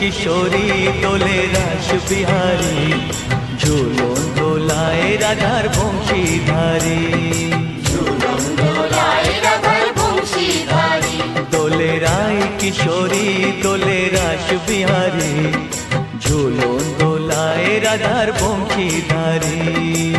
किशोरी दोले रास बिहारी झूलन दोलाए राधार बंशीधारी दोले राय किशोरी दोले रास बिहारी झूलन दोलाए राधार बंशीधारी।